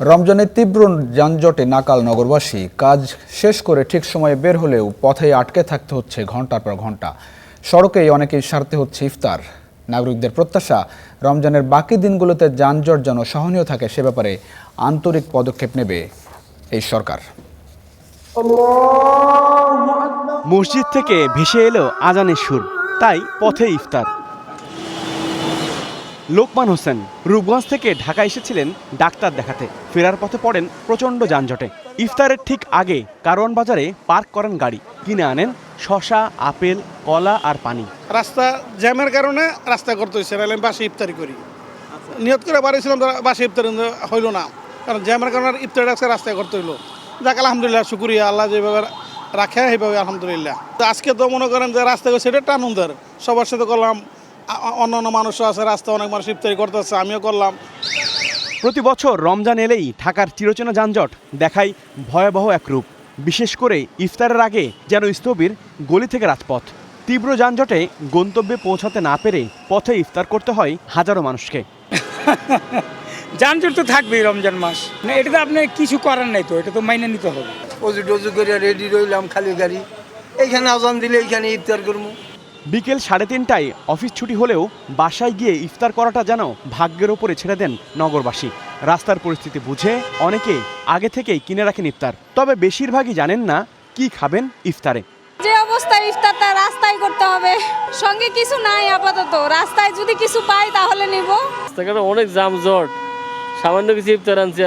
রমজানের তীব্র যানজটে নাকাল নগরবাসী। কাজ শেষ করে ঠিক সময়ে বের হলেও পথে আটকে থাকতে হচ্ছে ঘন্টার পর ঘন্টা। সড়কেই অনেকেই সারতে হচ্ছে ইফতার। নাগরিকদের প্রত্যাশা, রমজানের বাকি দিনগুলোতে যানজট যেন সহনীয় থাকে সে ব্যাপারে আন্তরিক পদক্ষেপ নেবে এই সরকার। মসজিদ থেকে ভেসে এলো আজানের সুর, তাই পথে ইফতার। লোকমান হোসেন রূপগঞ্জ থেকে ঢাকা এসেছিলেন ডাক্তার দেখাতে। ফেরার পথে পড়েন প্রচণ্ড যানজটে। ইফতারের ঠিক আগে কারওয়ান বাজারে পার্ক করেন গাড়ি, কিনে আনেন শসা, আপেল, কলা আর পানি। রাস্তা জ্যামের কারণে রাস্তা করতে হয়েছে, নাহলে আমি বাসে ইফতারি করি। নিয়ত করে বাড়িয়েছিলাম, বাসে ইফতারি হইল না, কারণ জ্যামের কারণে ইফতারি রাস্তায় করতে হইলো। যাক আলহামদুলিল্লাহ, শুকরিয়া, আল্লাহ যেভাবে রাখে সেইভাবে আলহামদুলিল্লাহ। তো আজকে তো মনে করেন যে রাস্তায় সেটা একটা আনন্দের, সবার সাথে করলাম, অন্যান্য মানুষও আছে, রাস্তায় অনেক মানুষ ইফতারি করতেছে, আমিও করলাম। প্রতি বছর রমজান এলেই ঢাকার চিরচেনা যানজট দেখায় ভয়াবহ এক রূপ। বিশেষ করে ইফতারের আগে যেন স্থবির গলি থেকে রাজপথ। তীব্র যানজটে গন্তব্যে পৌঁছাতে না পেরে পথে ইফতার করতে হয় হাজারো মানুষকে। যানজট তো থাকবেই রমজান মাস, এটা তো আপনি কিছু করার নাই, তো এটা তো মাইনে নিতে হবে। অজু টজু করে রেডি রইলাম, খালি গাড়ি এইখানে আজান দিলে এইখানে ইফতার করবো। বিকেল 3:30টায় অফিস ছুটি হলেও বাসায় গিয়ে ইফতার করাটা যেন ভাগ্যের ওপরে ছেড়ে দেন নগরবাসী। রাস্তার পরিস্থিতি বুঝে অনেকে আগে থেকেই কিনে রাখেন ইফতার, তবে বেশিরভাগই জানেন না কি খাবেন ইফতারে। যে অবস্থায় ইফতারটা রাস্তায় করতে হবে, সঙ্গে কিছু নাই আপাতত। রাস্তায় যদি কিছু পাই তাহলে নিব। রাস্তাঘাটে অনেক যানজট, সামান্য কিছু ইফতার আনছে,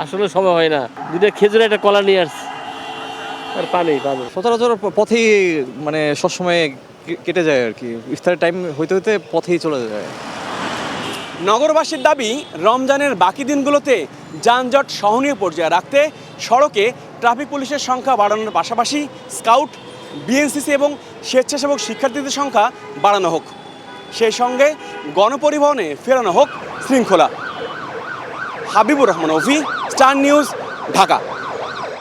আসলে সময় হয় না। দুটো খেজুর, একটা কলা নিয়ে আসছে আর পানি। সচরাচর পথেই মানে সবসময় কেটে যায় আর কি, ইফতারের টাইম হইতে হইতে পথেই চলে যায়। নগরবাসীর দাবি, রমজানের বাকি দিনগুলোতে যানজট সহনীয় পর্যায়ে রাখতে সড়কে ট্রাফিক পুলিশের সংখ্যা বাড়ানোর পাশাপাশি স্কাউট, বিএনসিসি এবং স্বেচ্ছাসেবক শিক্ষার্থীদের সংখ্যা বাড়ানো হোক। সেই সঙ্গে গণপরিবহনে ফেরানো হোক শৃঙ্খলা। হাবিবুর রহমান অভি, স্টার নিউজ, ঢাকা।